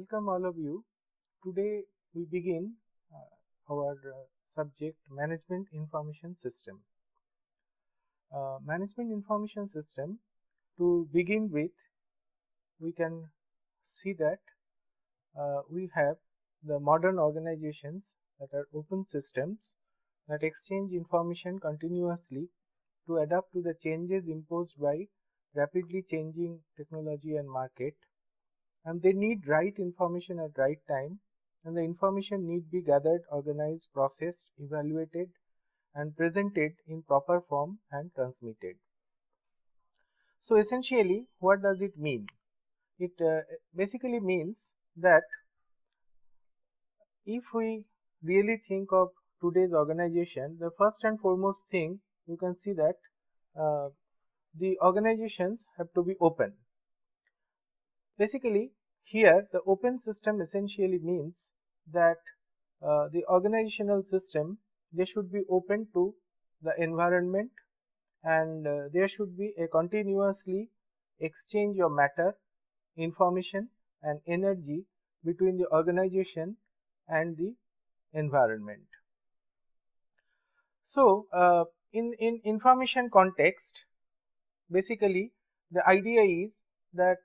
Welcome all of you. Today we begin our subject Management Information System. Management Information System, to begin with, we can see that we have the modern organizations that are open systems that exchange information continuously to adapt to the changes imposed by rapidly changing technology and market, and they need right information at right time, and the information need be gathered, organized, processed, evaluated and presented in proper form and transmitted. So essentially, what does it mean? It basically means that if we really think of today's organization, the first and foremost thing you can see that the organizations have to be open. Basically, here the open system essentially means that the organizational system, they should be open to the environment, and there should be a continuously exchange of matter, information and energy between the organization and the environment. So in information context, basically the idea is that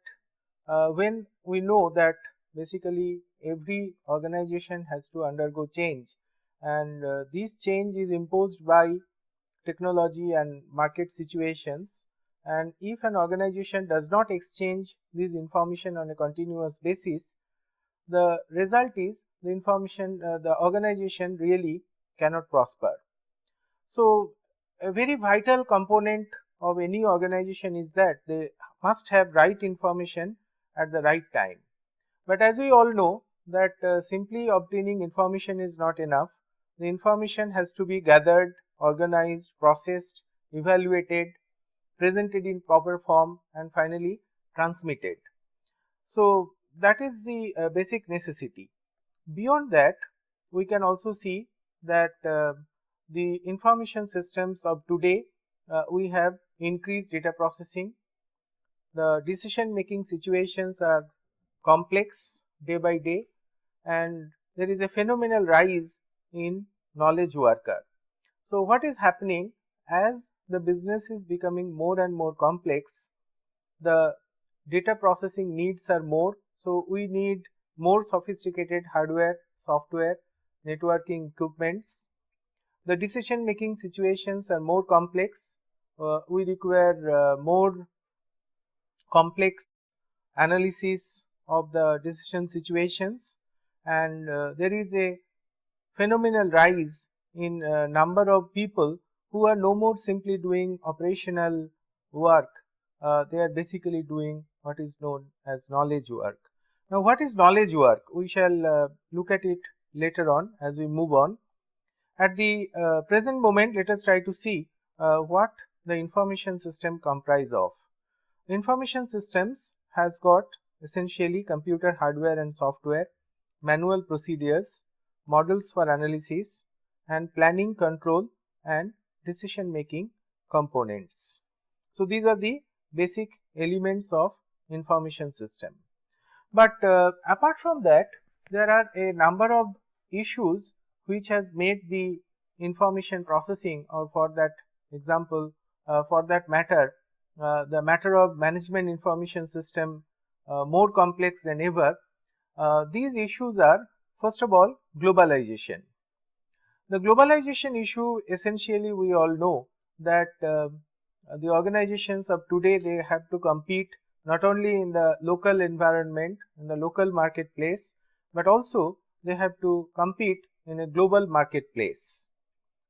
when we know that basically every organization has to undergo change, and this change is imposed by technology and market situations, and if an organization does not exchange this information on a continuous basis, the result is the organization really cannot prosper. So a very vital component of any organization is that they must have right information at the right time. But as we all know that simply obtaining information is not enough. The information has to be gathered, organized, processed, evaluated, presented in proper form and finally transmitted. So that is the basic necessity. Beyond that, we can also see that the information systems of today, we have increased data processing. The decision making situations are complex day by day, and there is a phenomenal rise in knowledge worker. So what is happening, as the business is becoming more and more complex, the data processing needs are more, so we need more sophisticated hardware, software, networking equipments. The decision making situations are more complex, we require more complex analysis of the decision situations, and there is a phenomenal rise in number of people who are no more simply doing operational work. They are basically doing what is known as knowledge work. Now, what is knowledge work? We shall look at it later on as we move on. At the present moment, let us try to see what the information system comprise of. Information systems has got essentially computer hardware and software, manual procedures, models for analysis, and planning, control and decision making components. So these are the basic elements of information system. But apart from that, there are a number of issues which has made the information processing, or for that example, for that matter, the matter of management information system more complex than ever. These issues are, first of all, globalization. The globalization issue, essentially we all know that the organizations of today, they have to compete not only in the local environment, in the local marketplace, but also they have to compete in a global marketplace,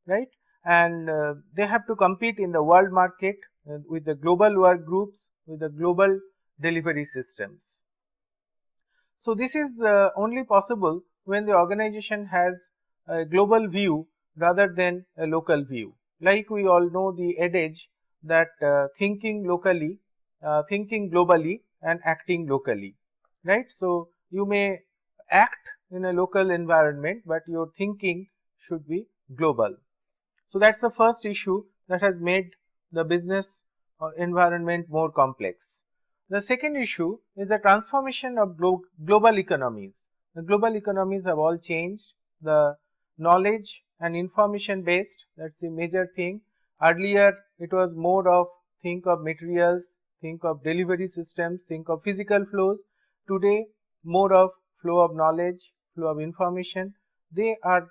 right? And they have to compete in the world market with the global work groups, with the global delivery systems. So this is only possible when the organization has a global view rather than a local view. Like we all know the adage that thinking locally, thinking globally and acting locally, right? So you may act in a local environment, but your thinking should be global. So that's the first issue that has made the business environment more complex. The second issue is the transformation of global economies. The global economies have all changed. The knowledge and information based, that's the major thing. Earlier it was more of think of materials, think of delivery systems, think of physical flows. Today more of flow of knowledge, flow of information. They are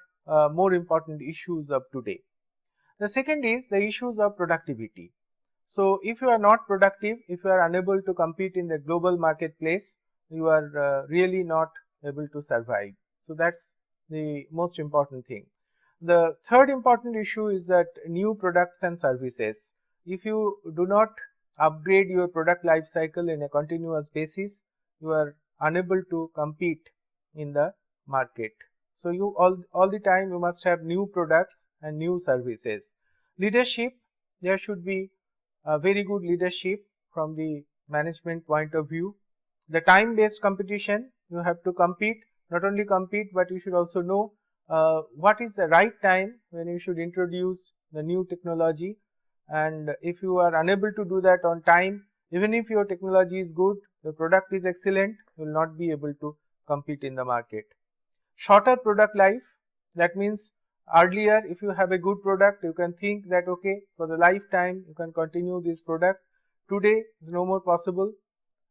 more important issues of today. The second is the issues of productivity. So, if you are not productive, if you are unable to compete in the global marketplace, you are really not able to survive. So, that is the most important thing. The third important issue is that new products and services. If you do not upgrade your product life cycle in a continuous basis, you are unable to compete in the market. So, you all the time you must have new products and new services. Leadership, there should be a very good leadership from the management point of view. The time based competition, you have to compete, not only compete, but you should also know what is the right time when you should introduce the new technology, and if you are unable to do that on time, even if your technology is good, the product is excellent, you will not be able to compete in the market. Shorter product life, that means earlier if you have a good product, you can think that okay, for the lifetime you can continue this product. Today is no more possible.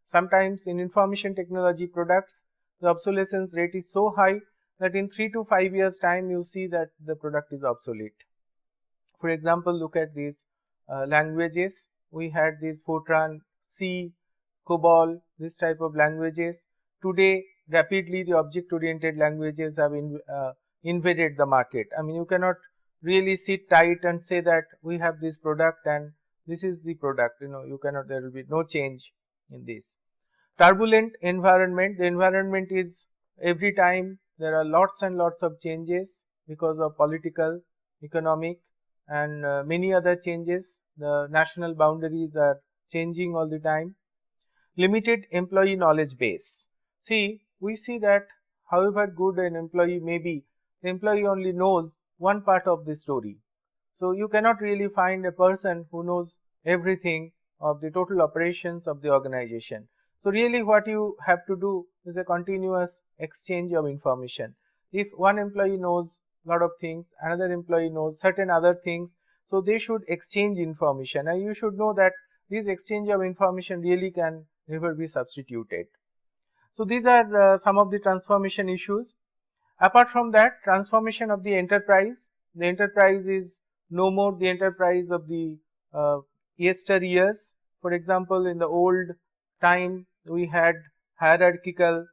Sometimes in information technology products, the obsolescence rate is so high that in 3 to 5 years time you see that the product is obsolete. For example, look at these languages. We had these Fortran, C, COBOL, this type of languages. Today, rapidly the object-oriented languages have invaded the market. I mean, you cannot really sit tight and say that we have this product and this is the product. You cannot. There will be no change in this. Turbulent environment. The environment is every time there are lots and lots of changes because of political, economic, and many other changes. The national boundaries are changing all the time. Limited employee knowledge base. See, we see that however good an employee may be, the employee only knows one part of the story. So, you cannot really find a person who knows everything of the total operations of the organization. So, really what you have to do is a continuous exchange of information. If one employee knows lot of things, another employee knows certain other things, so they should exchange information, and you should know that this exchange of information really can never be substituted. So these are some of the transformation issues. Apart from that, transformation of the enterprise is no more the enterprise of the yesteryears. For example, in the old time we had hierarchical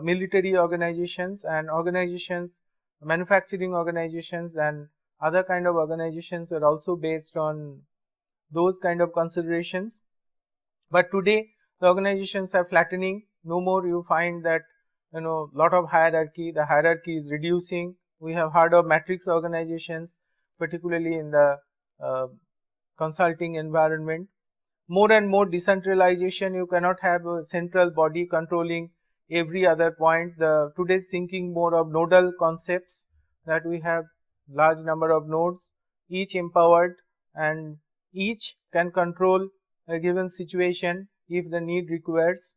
military organizations and organizations, manufacturing organizations and other kind of organizations are also based on those kind of considerations. But today the organizations are flattening. No more you find that lot of hierarchy. The hierarchy is reducing. We have heard of matrix organizations, particularly in the consulting environment. More and more decentralization. You cannot have a central body controlling every other point. The today's thinking more of nodal concepts, that we have large number of nodes, each empowered and each can control a given situation if the need requires.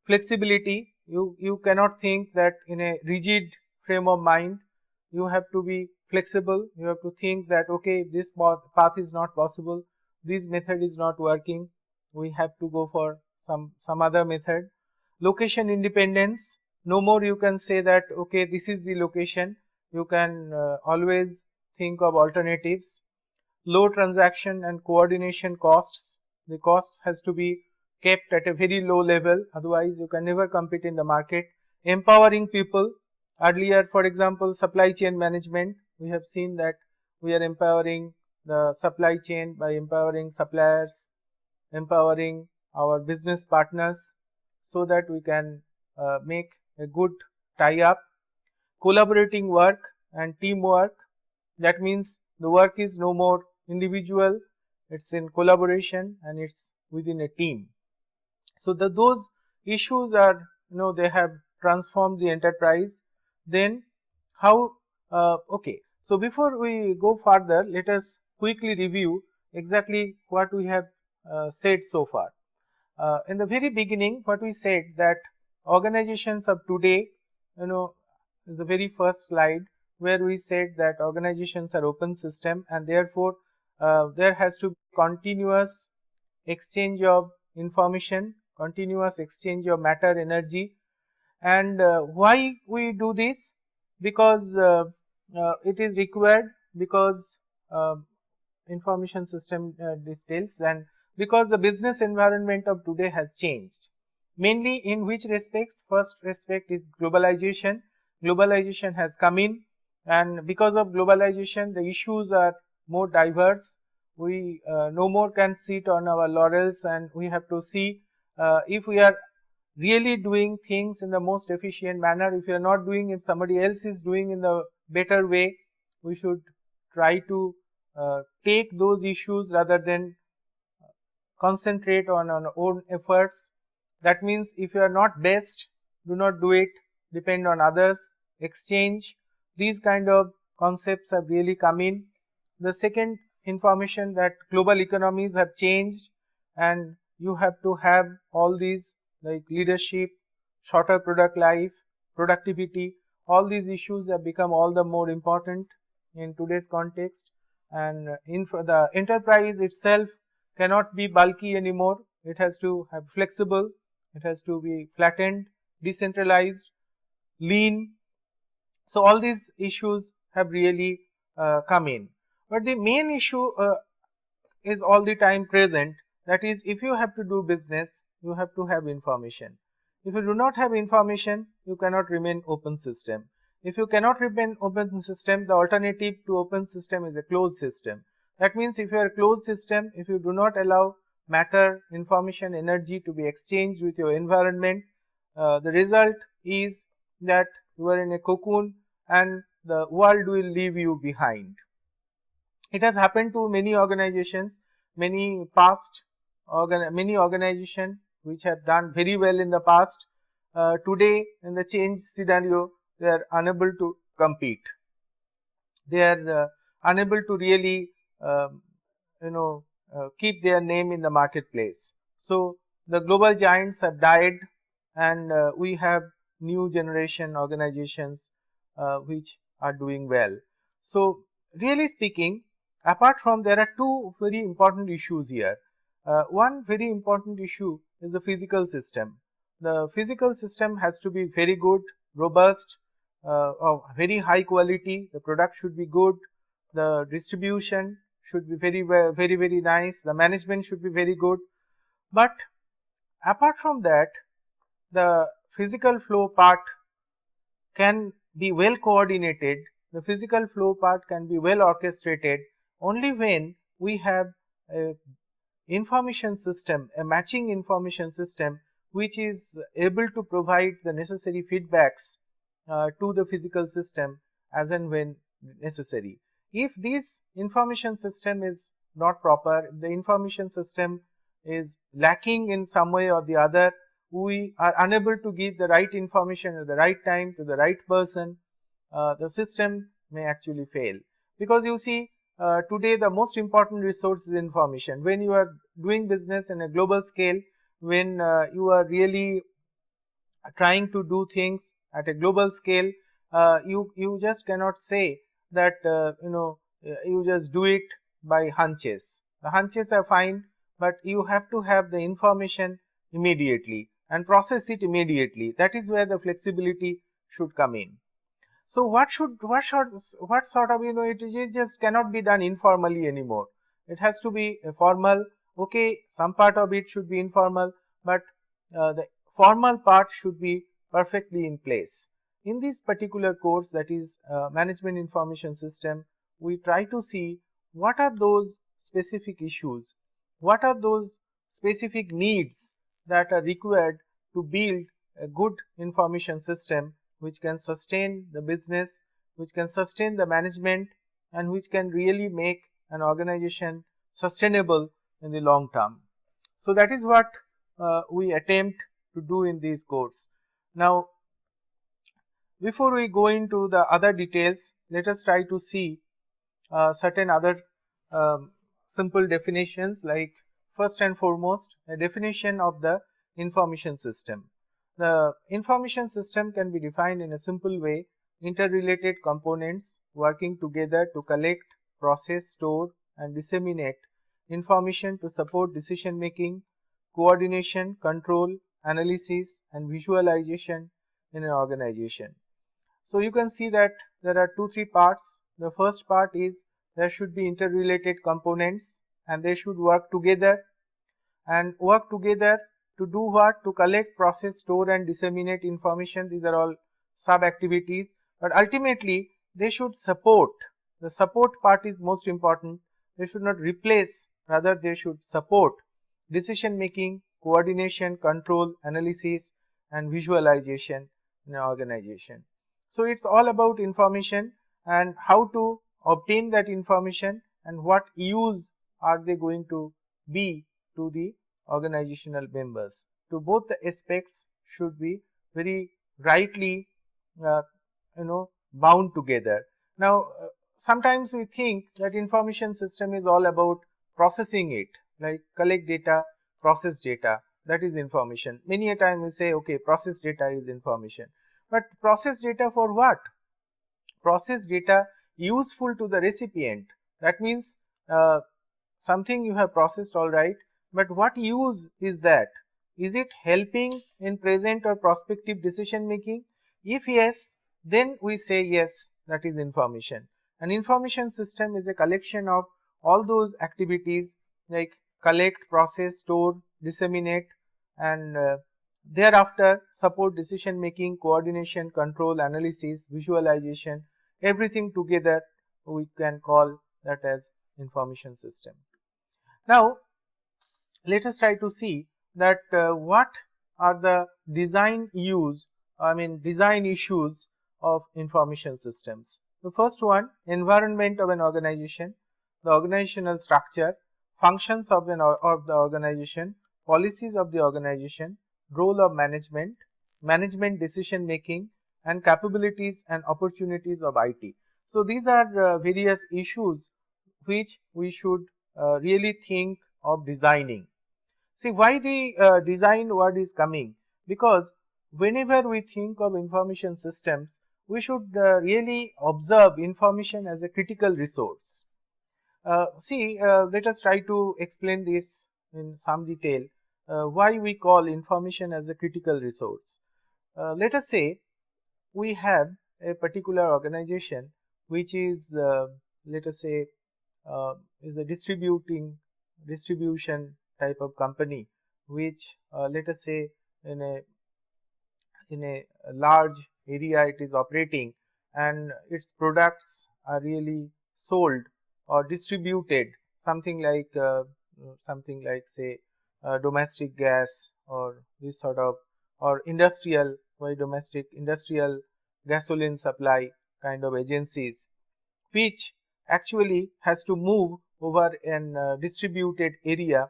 Flexibility, you cannot think that in a rigid frame of mind. You have to be flexible. You have to think that okay, this path is not possible, this method is not working, we have to go for some other method. Location independence, no more you can say that okay, this is the location. You can always think of alternatives. Low transaction and coordination costs, the cost has to be kept at a very low level, otherwise you can never compete in the market. Empowering people, earlier for example supply chain management, we have seen that we are empowering the supply chain by empowering suppliers, empowering our business partners, so that we can make a good tie up. Collaborating work and teamwork, that means the work is no more individual, it's in collaboration and it's within a team. So those issues are, they have transformed the enterprise. Then how okay, so before we go further, let us quickly review exactly what we have said so far. in the very beginning what we said, that organizations of today, is the very first slide where we said that organizations are open system, and therefore there has to be continuous exchange of information, continuous exchange of matter, energy. And why we do this? Because it is required, because uh, information system details, and because the business environment of today has changed. Mainly in which respects? First respect is globalization. Globalization has come in, and because of globalization the issues are more diverse. We no more can sit on our laurels, and we have to see if we are really doing things in the most efficient manner. If you are not doing, if somebody else is doing in the better way, we should try to take those issues rather than concentrate on our own efforts. That means if you are not best, do not do it, depend on others, exchange. These kind of concepts have really come in. The second information, that global economies have changed, and you have to have all these like leadership, shorter product life, productivity, all these issues have become all the more important in today's context. And the enterprise itself cannot be bulky anymore. It has to have flexible, it has to be flattened, decentralized, lean. So all these issues have really come in. But the main issue is all the time present, that is, if you have to do business, you have to have information. If you do not have information, you cannot remain open system. If you cannot remain open system, the alternative to open system is a closed system. That means if you are a closed system, if you do not allow matter, information, energy to be exchanged with your environment, the result is that you are in a cocoon and the world will leave you behind. It has happened to many organizations, many many organizations which have done very well in the past. Today, in the change scenario, they are unable to compete. They are unable to really, keep their name in the marketplace. So the global giants have died, and we have new generation organizations which are doing well. So really speaking, apart from, there are two very important issues here. One very important issue is the physical system. The physical system has to be very good, robust, of very high quality. The product should be good, the distribution should be very nice, the management should be very good. But apart from that, the physical flow part can be well coordinated, the physical flow part can be well orchestrated only when we have a information system, a matching information system which is able to provide the necessary feedbacks to the physical system as and when necessary. If this information system is not proper, the information system is lacking in some way or the other, we are unable to give the right information at the right time to the right person, the system may actually fail. Because you see, today the most important resource is information. When you are doing business in a global scale, when you are really trying to do things at a global scale, you just cannot say that you just do it by hunches. The hunches are fine, but you have to have the information immediately and process it immediately. That is where the flexibility should come in. So what sort of, it just cannot be done informally anymore. It has to be formal. Okay, some part of it should be informal, but the formal part should be perfectly in place. In this particular course, that is Management Information System, we try to see what are those specific issues, what are those specific needs that are required to build a good information system which can sustain the business, which can sustain the management, and which can really make an organization sustainable in the long term. So that is what we attempt to do in this course. Now, before we go into the other details, let us try to see certain other simple definitions. Like, first and foremost a definition of the information system. The information system can be defined in a simple way: interrelated components working together to collect, process, store and disseminate information to support decision making, coordination, control, analysis and visualization in an organization. So you can see that there are 2-3 parts. The first part is there should be interrelated components and they should work together. And work together to do what? To collect, process, store and disseminate information. These are all sub activities, but ultimately they should support. The support part is most important. They should not replace, rather they should support decision making, coordination, control, analysis and visualization in an organization. So it's all about information and how to obtain that information and what use are they going to be to the organizational members. To both the aspects should be very rightly uh, bound together. Now sometimes we think that information system is all about processing it, like collect data, process data, that is information. Many a time we say okay, process data is information, but process data for what? Process data useful to the recipient. That means something you have processed, all right, but what use is that? Is it helping in present or prospective decision making? If yes, then we say yes, that is information. An information system is a collection of all those activities like collect, process, store, disseminate and thereafter support decision making, coordination, control, analysis, visualization, everything together we can call that as information system. Now let us try to see that what are the design issues of information systems. The first one, environment of an organization, the organizational structure, functions of the organization, policies of the organization, role of management, management decision making and capabilities and opportunities of IT. So these are various issues which we should really think of designing. See why the design word is coming, because whenever we think of information systems, we should really observe information as a critical resource. Let us try to explain this in some detail, why we call information as a critical resource. Let us say we have a particular organization which is let us say is a distribution type of company, which let us say in a large area it is operating and its products are really sold or distributed, something like say domestic gas or this sort of, or industrial, by domestic industrial gasoline supply kind of agencies, which actually has to move over an distributed area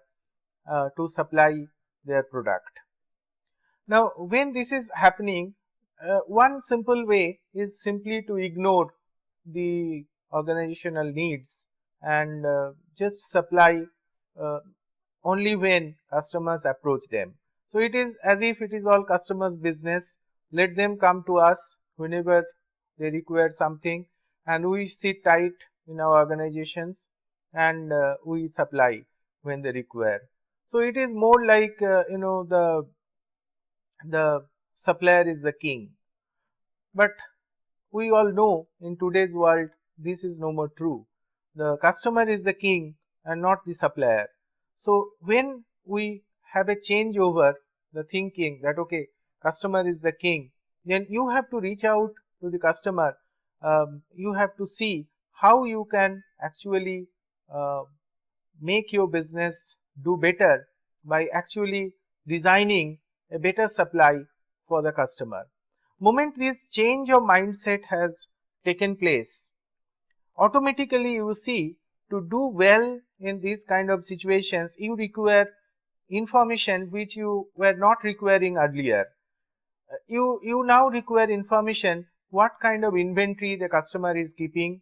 to supply their product. Now when this is happening, one simple way is simply to ignore the organizational needs and just supply only when customers approach them. So it is as if it is all customers' business. Let them come to us whenever they require something and we sit tight in our organizations and we supply when they require. So it is more like the supplier is the king. But we all know in today's world this is no more true. The customer is the king and not the supplier. So when we have a changeover, the thinking that okay, customer is the king, then you have to reach out to the customer. You have to see how you can actually make your business do better by actually designing a better supply for the customer. Moment this change of mindset has taken place, automatically you see to do well in these kind of situations you require information which you were not requiring earlier. You now require information what kind of inventory the customer is keeping,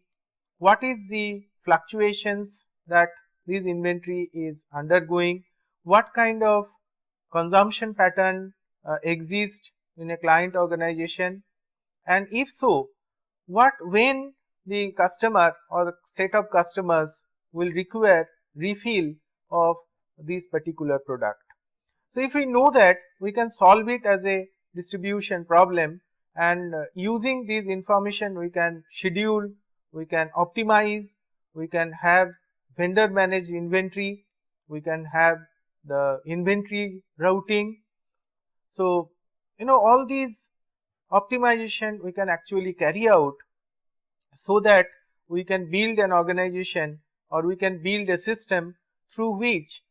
what is the fluctuations that this inventory is undergoing, what kind of consumption pattern exists in a client organization, and if so, when the customer or set of customers will require refill of this particular product. So if we know that, we can solve it as a distribution problem, and using this information we can schedule, we can optimize, we can have vendor managed inventory, we can have the inventory routing. So all these optimization we can actually carry out, so that we can build an organization or we can build a system through which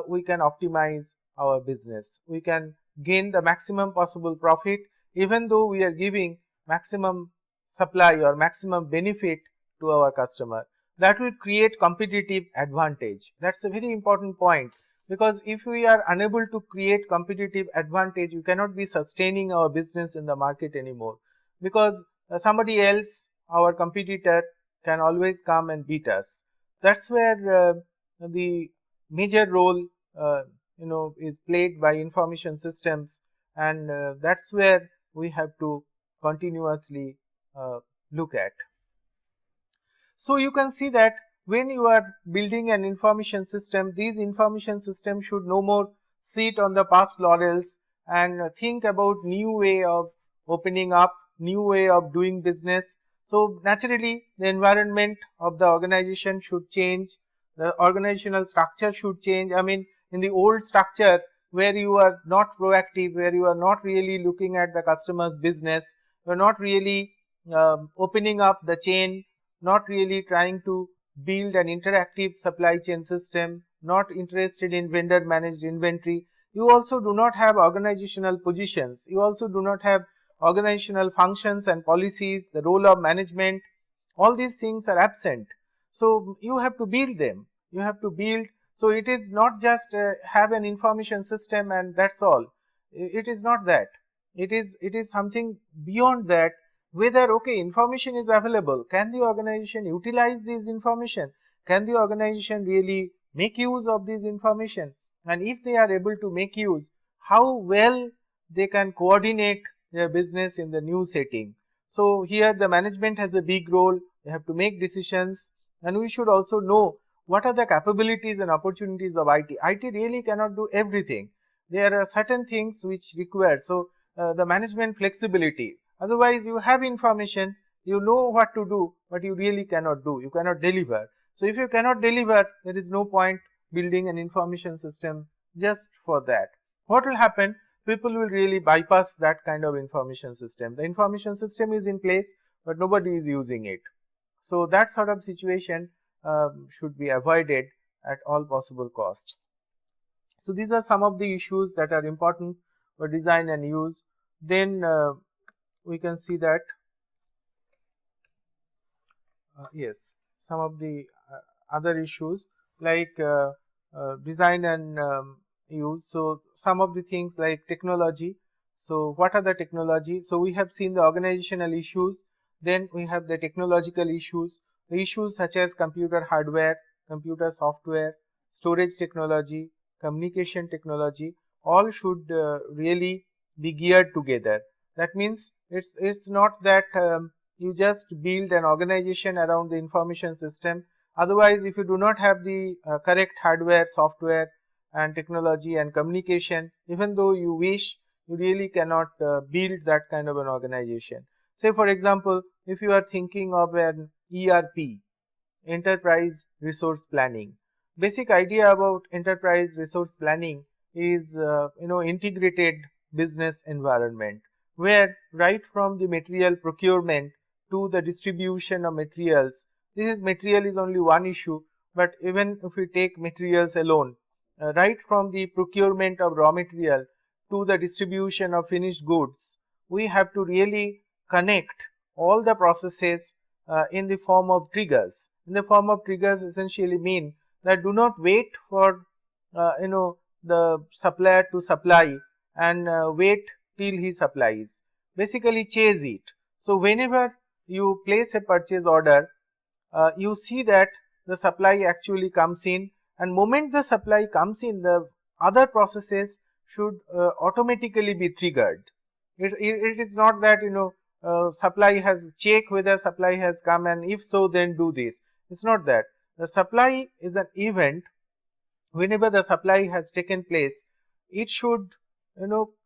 we can optimize our business. We can gain the maximum possible profit, even though we are giving maximum supply or maximum benefit to our customer. That will create competitive advantage. That's a very important point, because if we are unable to create competitive advantage, we cannot be sustaining our business in the market anymore, because somebody else, our competitor, can always come and beat us. That's where the major role is played by information systems, and that's where we have to continuously look at. So you can see that when you are building an information system, these information systems should no more sit on the past laurels and think about new way of opening up, new way of doing business. So naturally the environment of the organization should change, the organizational structure should change. I mean, in the old structure where you are not proactive, where you are not really looking at the customer's business, you are not really opening up the chain, not really trying to build an interactive supply chain system, not interested in vendor managed inventory. You also do not have organizational positions, you also do not have organizational functions and policies, the role of management, all these things are absent. So you have to build them, you have to build. So it is not just have an information system and that's all. It is not that. It is something beyond that. Whether information is available, can the organization utilize this information, can the organization really make use of this information, and if they are able to make use, how well they can coordinate their business in the new setting. So here the management has a big role, they have to make decisions, and we should also know what are the capabilities and opportunities of IT. IT really cannot do everything. There are certain things which require, so the management flexibility. Otherwise you have information, you know what to do, but you really cannot do, you cannot deliver. So if you cannot deliver, there is no point building an information system just for that. What will happen? People will really bypass that kind of information system. The information system is in place, but nobody is using it. So that sort of situation should be avoided at all possible costs. So these are some of the issues that are important for design and use. Then we can see that yes, some of the other issues like design and use. So some of the things like technology. So what are the technology? So we have seen the organizational issues, then we have the technological issues, the issues such as computer hardware, computer software, storage technology, communication technology, all should really be geared together. That means it's not that you just build an organization around the information system. Otherwise, if you do not have the correct hardware, software and technology and communication, even though you wish, you really cannot build that kind of an organization. Say for example, if you are thinking of an ERP, enterprise resource planning. Basic idea about enterprise resource planning is integrated business environment, where right from the material procurement to the distribution of materials, material is only one issue, but even if we take materials alone, right from the procurement of raw material to the distribution of finished goods, we have to really connect all the processes in the form of triggers. In the form of triggers essentially mean that do not wait for the supplier to supply and wait till he supplies. Basically chase it. So whenever you place a purchase order, you see that the supply actually comes in, and moment the supply comes in, the other processes should automatically be triggered. It is not that supply has check whether supply has come, and if so then do this. It's not that. The supply is an event. Whenever the supply has taken place, it should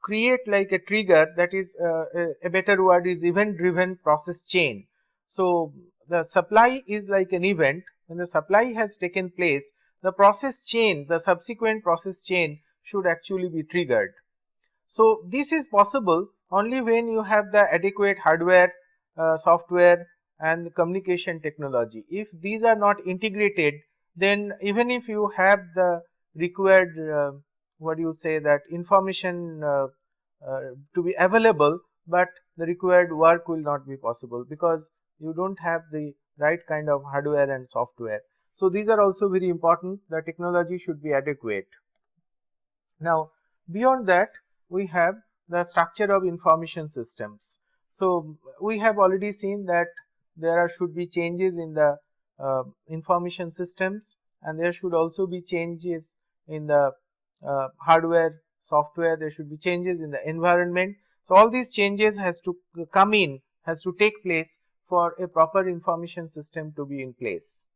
create like a trigger, that is a better word is event driven process chain. So the supply is like an event. When the supply has taken place, the process chain, the subsequent process chain should actually be triggered. So this is possible only when you have the adequate hardware, software and communication technology. If these are not integrated, then even if you have the required what do you say, that information to be available, but the required work will not be possible because you don't have the right kind of hardware and software. So these are also very important. The technology should be adequate. Now beyond that, we have the structure of information systems. So we have already seen that there should be changes in the information systems, and there should also be changes in the hardware, software. There should be changes in the environment. So all these changes has to come in, has to take place for a proper information system to be in place.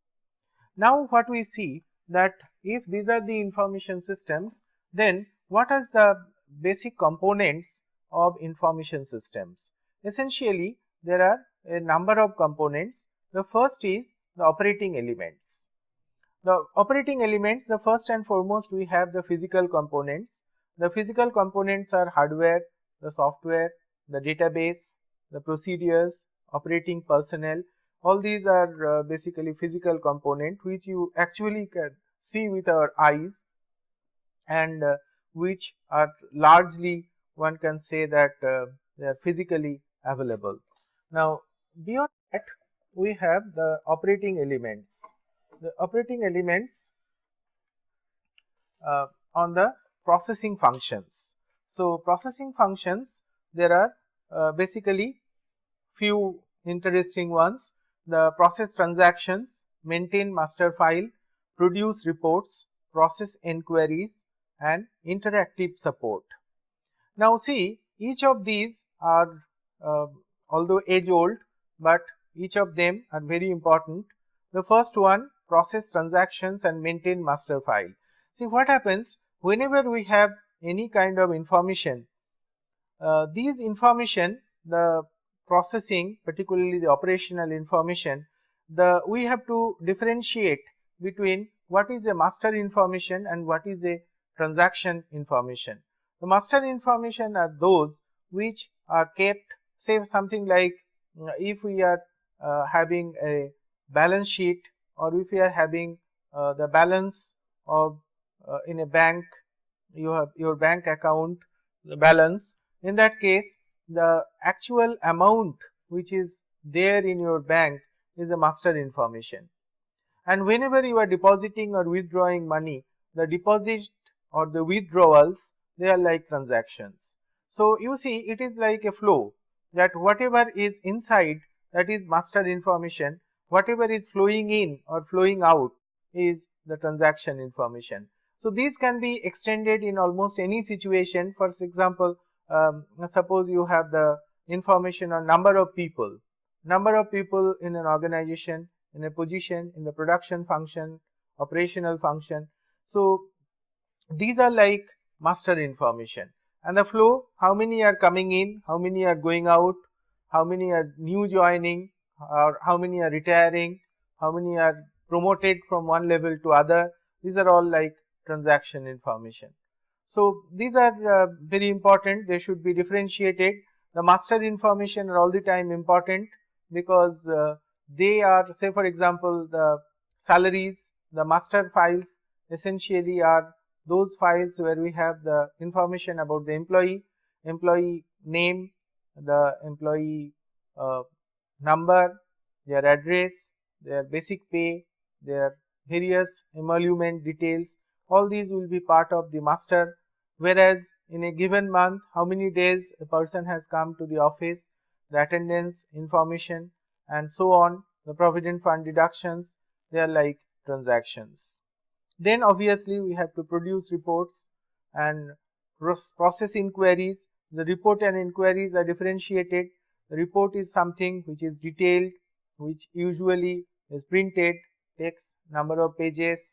Now what we see, that if these are the information systems, then what are the basic components of information systems? Essentially, there are a number of components. The first is the operating elements. The operating elements, the first and foremost, we have the physical components. The physical components are hardware, the software, the database, the procedures, operating personnel. All these are basically physical component which you actually can see with our eyes, and which are largely, one can say that they are physically available. Now beyond that, we have the operating elements. The operating elements on the processing functions. So processing functions, there are basically few interesting ones. The process transactions, maintain master file, produce reports, process inquiries and interactive support. Now see, each of these are although age old, but each of them are very important. The first one, process transactions and maintain master file. See what happens whenever we have any kind of information, these information, the processing, particularly the operational information, we have to differentiate between what is a master information and what is a transaction information. The master information are those which are kept, say something like if we are having a balance sheet, or if we are having the balance of in a bank, you have your bank account, the balance. In that case, the actual amount which is there in your bank is the master information. And whenever you are depositing or withdrawing money, the deposit or the withdrawals, they are like transactions. So you see, it is like a flow, that whatever is inside, that is master information, whatever is flowing in or flowing out is the transaction information. So these can be extended in almost any situation. For example, suppose you have the information on number of people in an organization, in a position, in the production function, operational function. So these are like master information. And the flow, how many are coming in, how many are going out, how many are new joining, or how many are retiring, how many are promoted from one level to other. These are all like transaction information. So these are very important. They should be differentiated. The master information are all the time important, because they are, say for example, the salaries. The master files essentially are those files where we have the information about the employee name, the employee number, their address, their basic pay, their various emolument details. All these will be part of the master. Whereas in a given month, how many days a person has come to the office, the attendance information and so on, the provident fund deductions, they are like transactions. Then obviously we have to produce reports. and process inquiries. The report and inquiries are differentiated. The report is something which is detailed, which usually is printed, takes number of pages,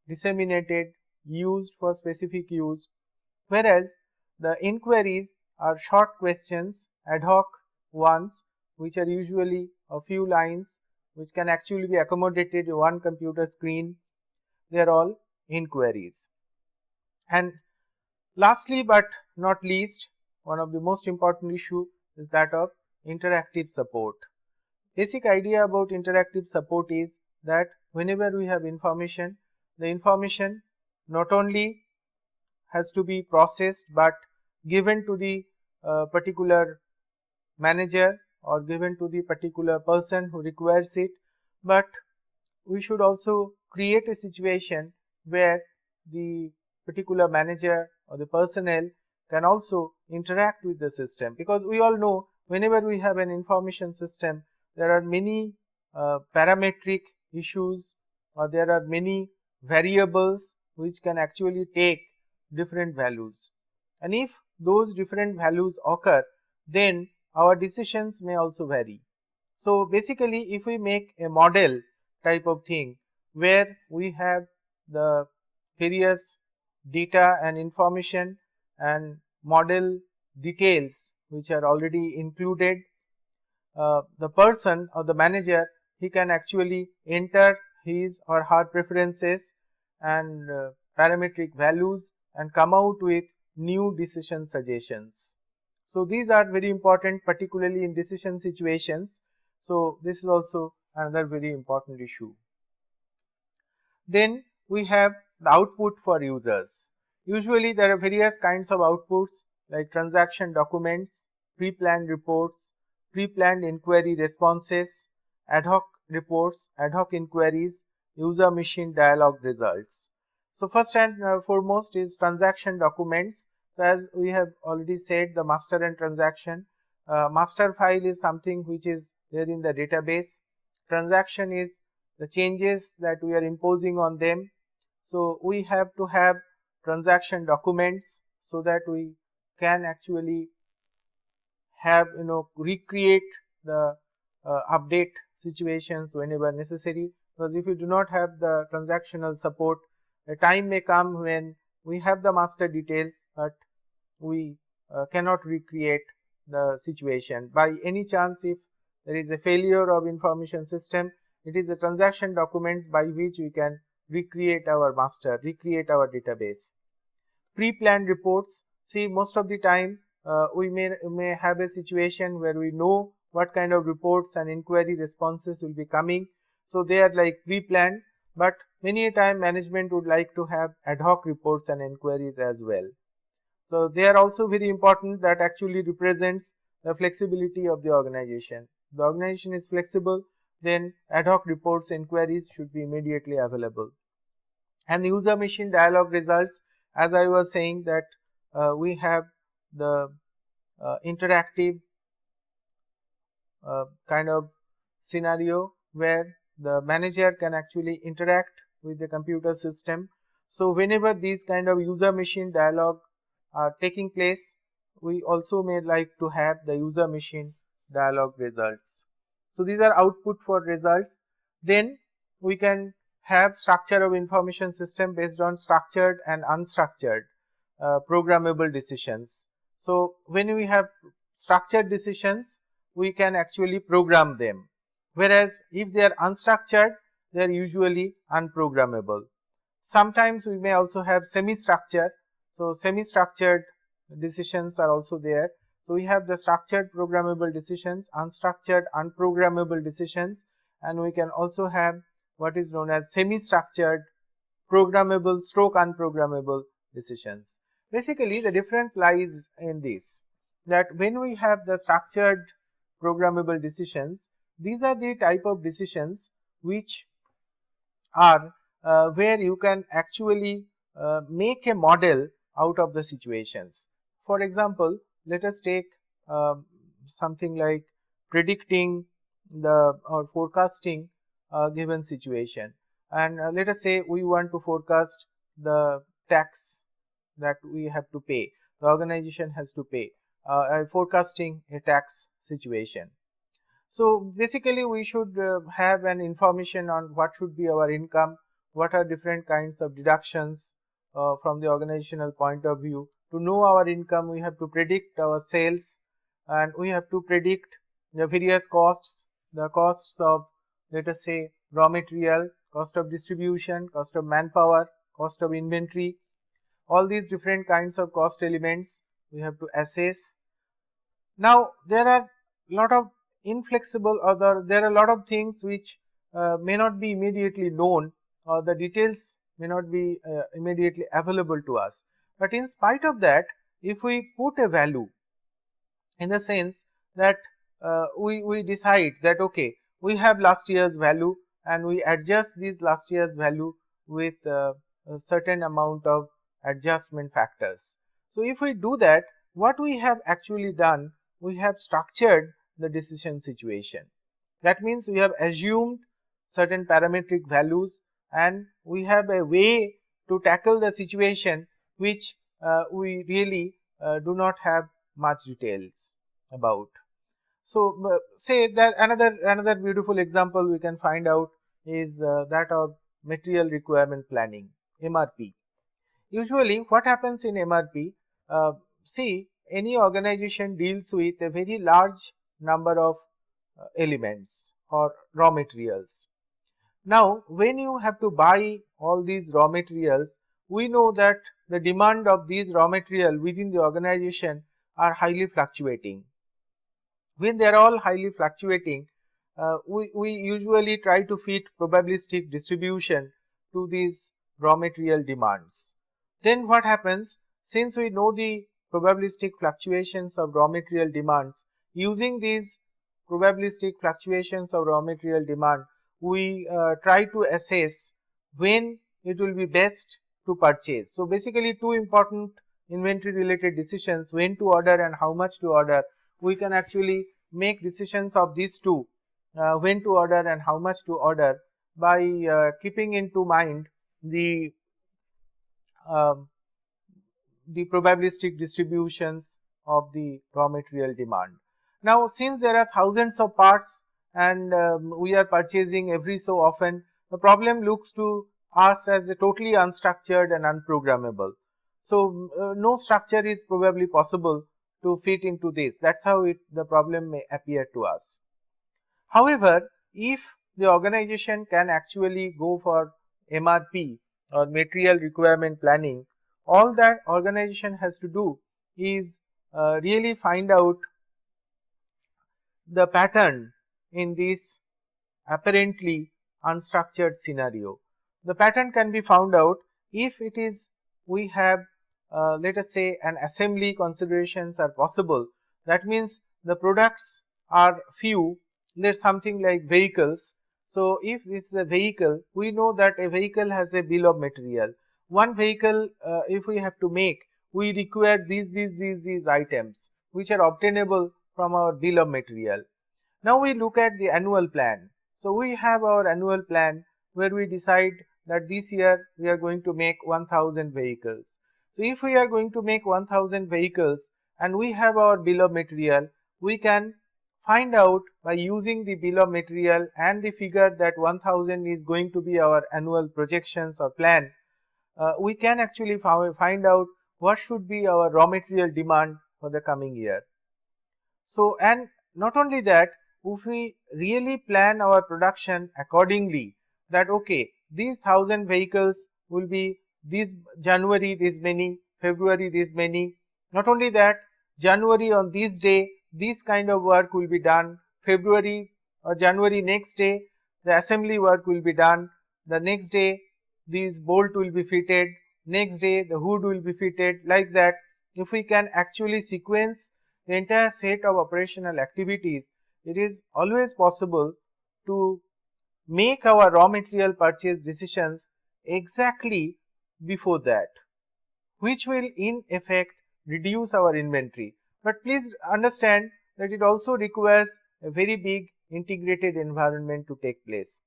disseminated, used for specific use, whereas the inquiries are short questions, ad hoc ones, which are usually a few lines, which can actually be accommodated in one computer screen. They are all inquiries. And lastly but not least, one of the most important issue is that of interactive support. Basic idea about interactive support is that whenever we have information, the information not only has to be processed but given to the particular manager or given to the particular person who requires it, but we should also create a situation where the particular manager or the personnel can also interact with the system, because we all know whenever we have an information system, there are many parametric issues, or there are many variables which can actually take different values, and if those different values occur, then our decisions may also vary. So basically, if we make a model type of thing where we have the various data and information and model details which are already included, the person or the manager, he can actually enter his or her preferences and parametric values and come out with new decision suggestions. So these are very important, particularly in decision situations. So this is also another very important issue. Then we have the output for users. Usually there are various kinds of outputs like transaction documents, pre-planned reports, pre-planned inquiry responses, ad hoc reports, ad hoc inquiries, user machine dialogue results. So first and foremost is transaction documents. So as we have already said, the master and transaction. Master file is something which is there in the database. Transaction is the changes that we are imposing on them. So we have to have transaction documents so that we can actually have recreate the update situations whenever necessary, because if you do not have the transactional support, a time may come when we have the master details but we cannot recreate the situation. By any chance, if there is a failure of information system, it is the transaction documents by which we can recreate our master, recreate our database. Pre-planned reports, see, most of the time we may have a situation where we know what kind of reports and inquiry responses will be coming, so they are like pre-planned, but many a time management would like to have ad hoc reports and inquiries as well. So they are also very important, that actually represents the flexibility of the organization. The organization is flexible, then ad hoc reports, inquiries should be immediately available. And user machine dialogue results, as I was saying, that we have the interactive kind of scenario where the manager can actually interact with the computer system. So whenever these kind of user machine dialogue are taking place, we also may like to have the user machine dialogue results. So these are output for results. Then we can have structure of information system based on structured and unstructured programmable decisions. So when we have structured decisions, we can actually program them, whereas if they are unstructured, they are usually unprogrammable. Sometimes we may also have semi-structured. So semi-structured decisions are also there. So we have the structured programmable decisions, unstructured unprogrammable decisions, and we can also have what is known as semi-structured programmable stroke unprogrammable decisions. Basically the difference lies in this, that when we have the structured programmable decisions, these are the type of decisions which are where you can actually make a model out of the situations. For example, let us take something like predicting the or forecasting a given situation, and let us say we want to forecast the tax that we have to pay, the organization has to pay, forecasting a tax situation. So basically we should have an information on what should be our income, what are different kinds of deductions from the organizational point of view. To know our income, we have to predict our sales, and we have to predict the various costs, the costs of, let us say, raw material, cost of distribution, cost of manpower, cost of inventory. All these different kinds of cost elements we have to assess. Now there are lot of inflexible, or there are a lot of things which may not be immediately known, or the details may not be immediately available to us. But in spite of that, if we put a value, in the sense that we decide that okay, we have last year's value and we adjust this last year's value with a certain amount of adjustment factors. So if we do that, what we have actually done, we have structured the decision situation. That means we have assumed certain parametric values and we have a way to tackle the situation which we really do not have much details about. So say that another beautiful example we can find out is that of material requirement planning, MRP. Usually what happens in MRP, see, any organization deals with a very large number of elements or raw materials. Now when you have to buy all these raw materials, we know that the demand of these raw material within the organization are highly fluctuating. When they are all highly fluctuating, we usually try to fit probabilistic distribution to these raw material demands. Then what happens, since we know the probabilistic fluctuations of raw material demands, using these probabilistic fluctuations of raw material demand, we try to assess when it will be best to purchase. So basically two important inventory related decisions, when to order and how much to order. We can actually make decisions of these two, when to order and how much to order, by keeping into mind um, the probabilistic distributions of the raw material demand. Now since there are thousands of parts and we are purchasing every so often, the problem looks to us as a totally unstructured and unprogrammable. So no structure is probably possible to fit into this. That's how the problem may appear to us. However, if the organization can actually go for MRP or material requirement planning, all that organization has to do is really find out the pattern in this apparently unstructured scenario. The pattern can be found out if it is we have let us say an assembly considerations are possible. That means the products are few, let us something like vehicles. So if this is a vehicle, we know that a vehicle has a bill of material. One vehicle if we have to make, we require these items which are obtainable from our bill of material. Now we look at the annual plan. So we have our annual plan where we decide that this year we are going to make 1000 vehicles. So if we are going to make 1000 vehicles and we have our bill of material, we can find out by using the bill of material and the figure that 1000 is going to be our annual projections or plan. We can actually find out what should be our raw material demand for the coming year. So and not only that, if we really plan our production accordingly, that okay, these 1000 vehicles will be this January this many, February this many. Not only that, January on this day this kind of work will be done, February or January next day the assembly work will be done, the next day this bolt will be fitted, next day the hood will be fitted, like that. If we can actually sequence the entire set of operational activities, it is always possible to make our raw material purchase decisions exactly before that, which will in effect reduce our inventory. But please understand that it also requires a very big integrated environment to take place.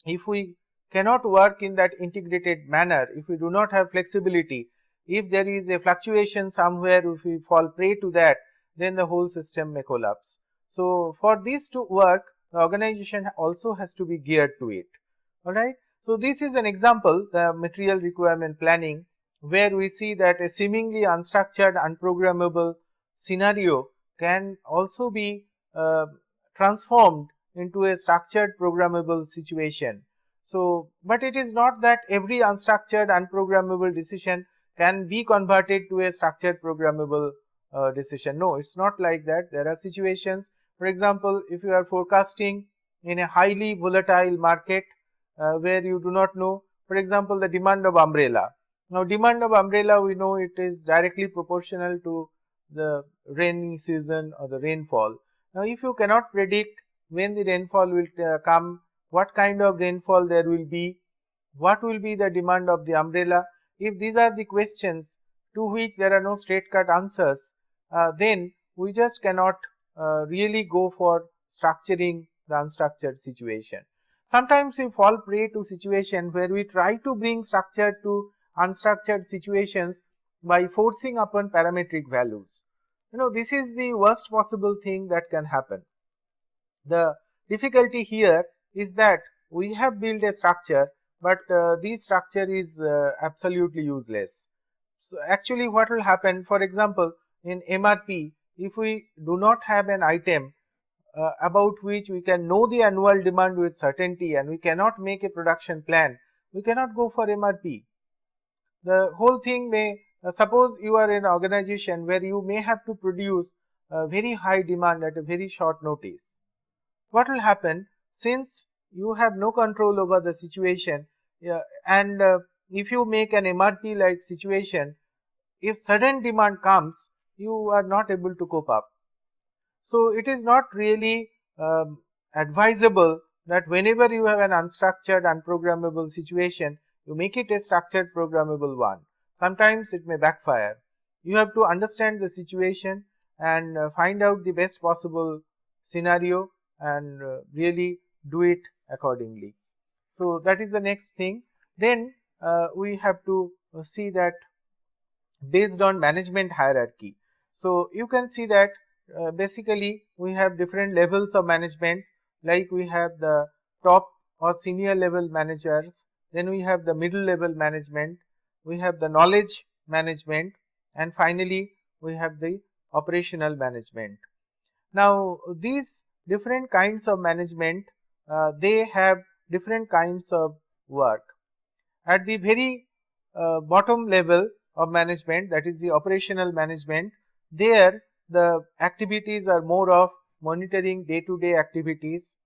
If we cannot work in that integrated manner, if we do not have flexibility, if there is a fluctuation somewhere, if we fall prey to that, then the whole system may collapse. So for this to work, the organization also has to be geared to it. Alright. So this is an example, the material requirement planning, where we see that a seemingly unstructured, unprogrammable scenario can also be transformed into a structured, programmable situation. So, but it is not that every unstructured, unprogrammable decision can be converted to a structured, programmable decision. No, it's not like that. There are situations, for example, if you are forecasting in a highly volatile market where you do not know, for example, the demand of umbrella. Now, demand of umbrella, we know it is directly proportional to the rainy season or the rainfall. Now, if you cannot predict when the rainfall will come, what kind of rainfall there will be, what will be the demand of the umbrella, if these are the questions to which there are no straight cut answers, then we just cannot really go for structuring the unstructured situation. Sometimes we fall prey to situation where we try to bring structure to unstructured situations by forcing upon parametric values. This is the worst possible thing that can happen. The difficulty here is that we have built a structure, but this structure is absolutely useless. So actually what will happen, for example, in MRP, if we do not have an item about which we can know the annual demand with certainty and we cannot make a production plan, we cannot go for MRP. The whole thing may, suppose you are in an organization where you may have to produce a very high demand at a very short notice. What will happen, since you have no control over the situation, and if you make an MRP like situation, if sudden demand comes, you are not able to cope up. So it is not really advisable that whenever you have an unstructured, unprogrammable situation, you make it a structured, programmable one. Sometimes it may backfire. You have to understand the situation and find out the best possible scenario and really do it accordingly. So that is the next thing. Then we have to see that based on management hierarchy. So you can see that basically we have different levels of management, like we have the top or senior level managers, then we have the middle level management, we have the knowledge management, and finally we have the operational management. Now these different kinds of management, they have different kinds of work. At the very bottom level of management, that is the operational management, there the activities are more of monitoring day-to-day activities,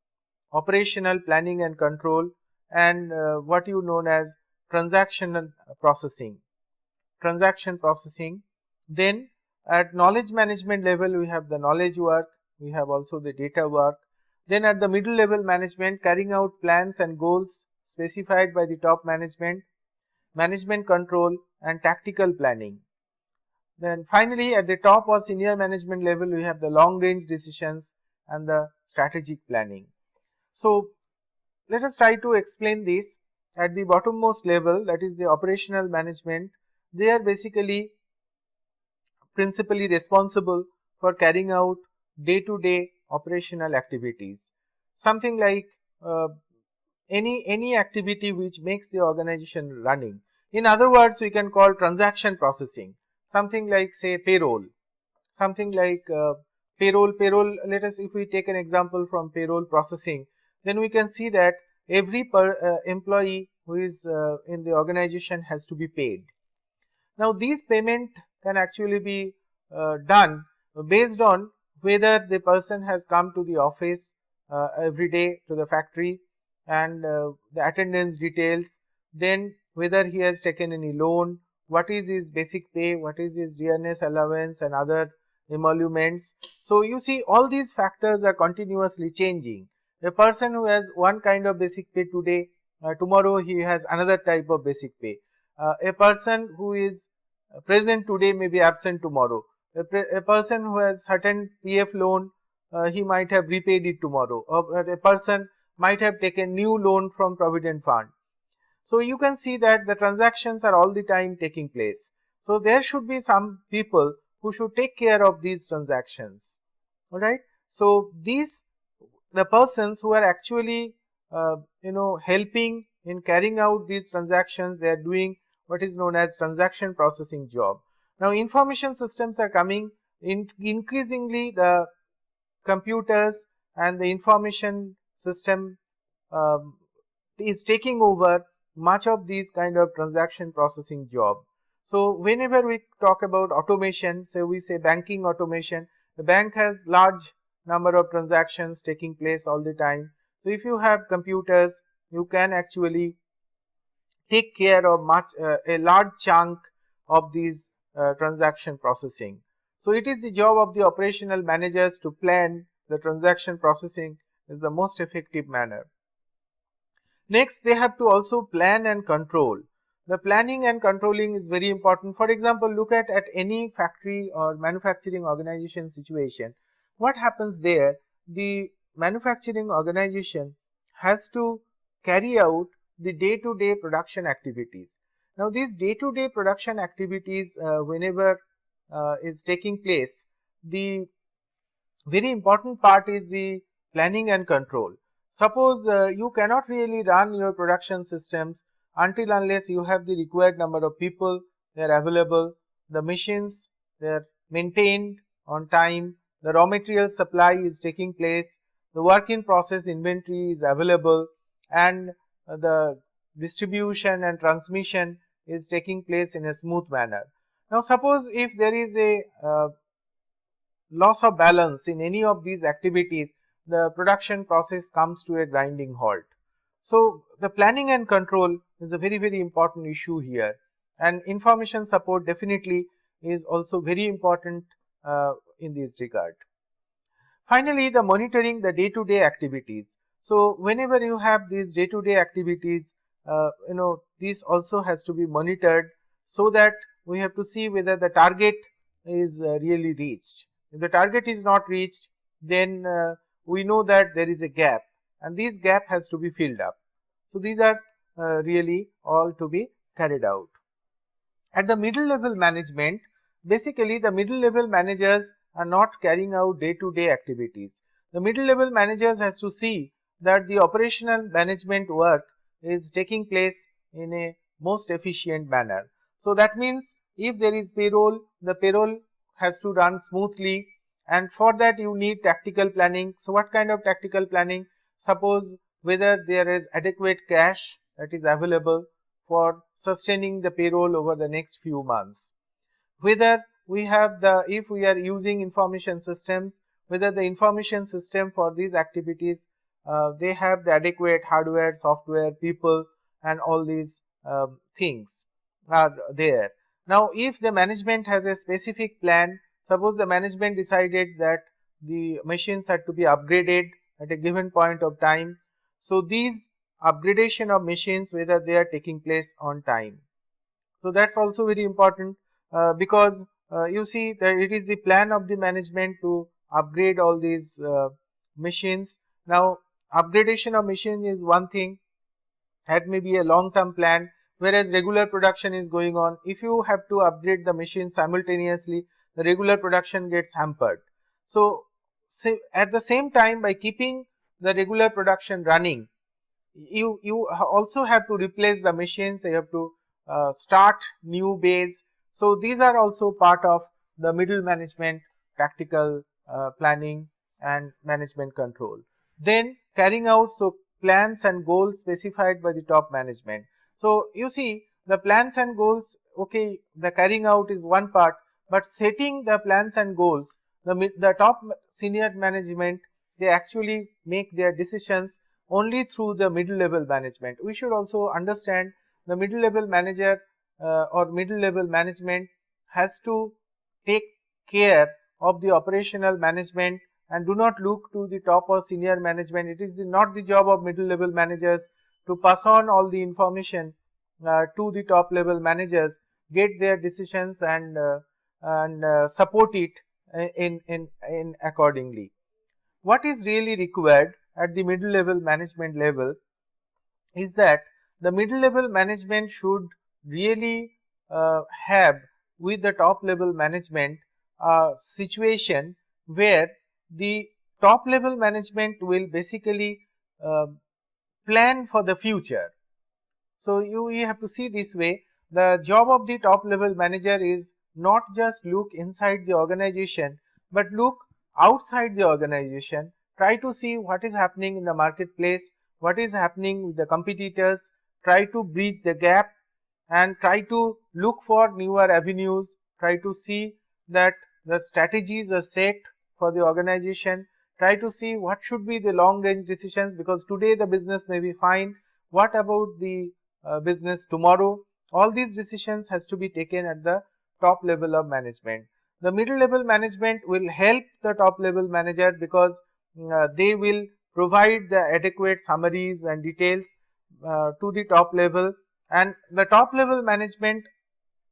operational planning and control, and what you known as transaction processing. Then at knowledge management level, we have the knowledge work, we have also the data work. Then at the middle level management, carrying out plans and goals specified by the top management, management control and tactical planning. Then finally at the top or senior management level, we have the long range decisions and the strategic planning. So let us try to explain this. At the bottommost level, that is the operational management, they are basically principally responsible for carrying out day-to-day operational activities. Something like any activity which makes the organization running. In other words, we can call transaction processing. Something like say payroll. Something like payroll. Let us, if we take an example from payroll processing, then we can see that every employee who is in the organization has to be paid. Now these payment can actually be done based on whether the person has come to the office every day, to the factory, and the attendance details, then whether he has taken any loan, what is his basic pay, what is his dearness allowance and other emoluments. So you see all these factors are continuously changing. A person who has one kind of basic pay today, tomorrow he has another type of basic pay. A person who is present today may be absent tomorrow. A person who has certain PF loan, he might have repaid it tomorrow, or a person might have taken new loan from Provident Fund. So you can see that the transactions are all the time taking place. So there should be some people who should take care of these transactions. Alright. So these, the persons who are actually helping in carrying out these transactions, they are doing what is known as transaction processing job. Now information systems are coming in, increasingly the computers and the information system um, is taking over much of these kind of transaction processing job. So whenever we talk about automation, say we say banking automation, the bank has large number of transactions taking place all the time. So if you have computers, you can actually take care of a large chunk of these transaction processing. So it is the job of the operational managers to plan the transaction processing is the most effective manner. Next, they have to also plan and control. The planning and controlling is very important. For example, look at any factory or manufacturing organization situation. What happens there? The manufacturing organization has to carry out the day-to-day production activities. Now, these day-to-day production activities, whenever is taking place, the very important part is the planning and control. Suppose you cannot really run your production systems until unless you have the required number of people, they are available, the machines, they are maintained on time, the raw material supply is taking place, the work in process inventory is available, and the distribution and transmission is taking place in a smooth manner. Now suppose if there is a loss of balance in any of these activities, the production process comes to a grinding halt. So the planning and control is a very important issue here, and information support definitely is also very important in this regard. Finally, the monitoring the day-to-day activities. So whenever you have these day-to-day activities, this also has to be monitored, so that we have to see whether the target is really reached. If the target is not reached, then we know that there is a gap, and this gap has to be filled up. So these are really all to be carried out. At the middle level management, basically the middle level managers are not carrying out day-to-day activities. The middle level managers has to see that the operational management work is taking place in a most efficient manner. So that means if there is payroll, the payroll has to run smoothly, and for that you need tactical planning. So what kind of tactical planning? Suppose whether there is adequate cash that is available for sustaining the payroll over the next few months. Whether we have if we are using information systems, whether the information system for these activities, they have the adequate hardware, software, people, and all these things are there. Now, if the management has a specific plan, suppose the management decided that the machines are to be upgraded at a given point of time. So these upgradation of machines, whether they are taking place on time. So that's also very important, because you see that it is the plan of the management to upgrade all these machines. Now upgradation of machine is one thing, that may be a long term plan, whereas regular production is going on. If you have to upgrade the machine simultaneously, the regular production gets hampered. So at the same time, by keeping the regular production running, you also have to replace the machines, you have to start new base. So these are also part of the middle management tactical planning and management control. Then carrying out plans and goals specified by the top management. So you see the plans and goals, okay, the carrying out is one part, but setting the plans and goals, the top senior management, they actually make their decisions only through the middle level management. We should also understand the middle level manager or middle level management has to take care of the operational management and do not look to the top or senior management. It is not the job of middle level managers to pass on all the information to the top level managers, get their decisions and support it in accordingly. What is really required at the middle level management level is that the middle level management should really have with the top level management a situation where the top level management will basically plan for the future. So you have to see this way, the job of the top level manager is not just look inside the organization, but look outside the organization, try to see what is happening in the marketplace, what is happening with the competitors, try to bridge the gap and try to look for newer avenues, try to see that the strategies are set for the organization, try to see what should be the long range decisions, because today the business may be fine, what about the business tomorrow. All these decisions has to be taken at the top level of management. The middle level management will help the top level manager because they will provide the adequate summaries and details to the top level, and the top level management,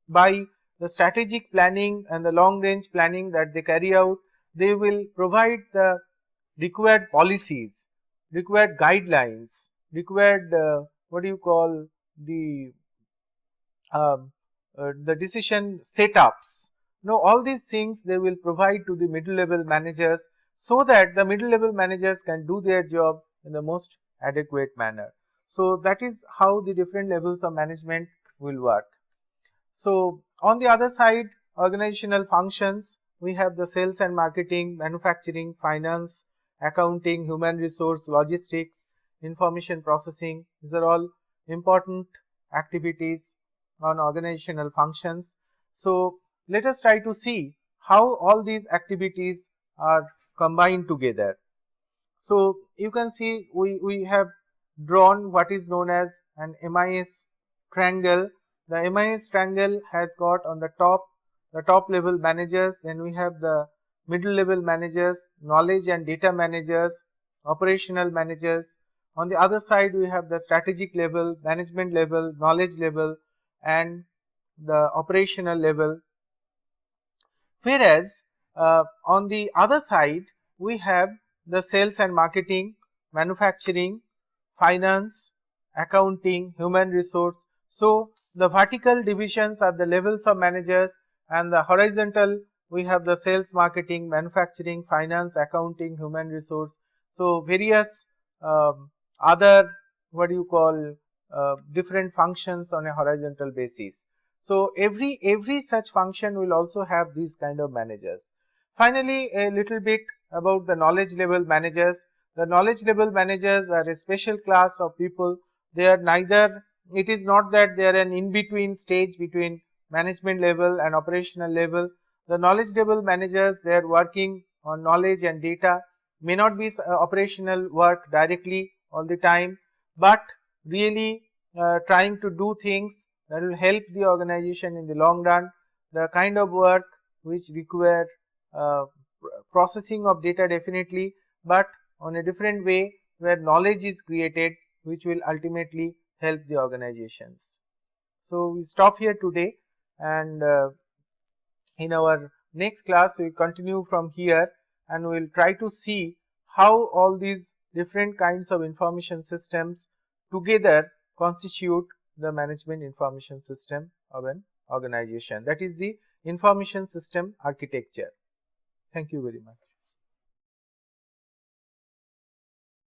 by the strategic planning and the long range planning that they carry out, they will provide the required policies, required guidelines, required what do you call um, the decision setups. Now all these things they will provide to the middle level managers, so that the middle level managers can do their job in the most adequate manner. So that is how the different levels of management will work. So on the other side, organizational functions, we have the sales and marketing, manufacturing, finance, accounting, human resource, logistics, information processing. These are all important activities on organizational functions. So let us try to see how all these activities are combined together. So you can see we have drawn what is known as an MIS triangle. The MIS triangle has got on the top level managers, then we have the middle level managers, knowledge and data managers, operational managers. On the other side we have the strategic level, management level, knowledge level and the operational level. Whereas on the other side we have the sales and marketing, manufacturing, finance, accounting, human resource. So the vertical divisions are the levels of managers, and the horizontal we have the sales, marketing, manufacturing, finance, accounting, human resource. So various other what do you call different functions on a horizontal basis. So every such function will also have these kind of managers. Finally, a little bit about the knowledge level managers. The knowledge level managers are a special class of people. They are neither, it is not that they are an in-between stage between management level and operational level. The knowledge level managers, they are working on knowledge and data, may not be operational work directly all the time, but really trying to do things that will help the organization in the long run. The kind of work which require uh, processing of data definitely, but on a different way where knowledge is created which will ultimately help the organizations. So we stop here today, and in our next class we will continue from here, and we will try to see how all these different kinds of information systems together constitute the management information system of an organization. That is the information system architecture. Thank you very much.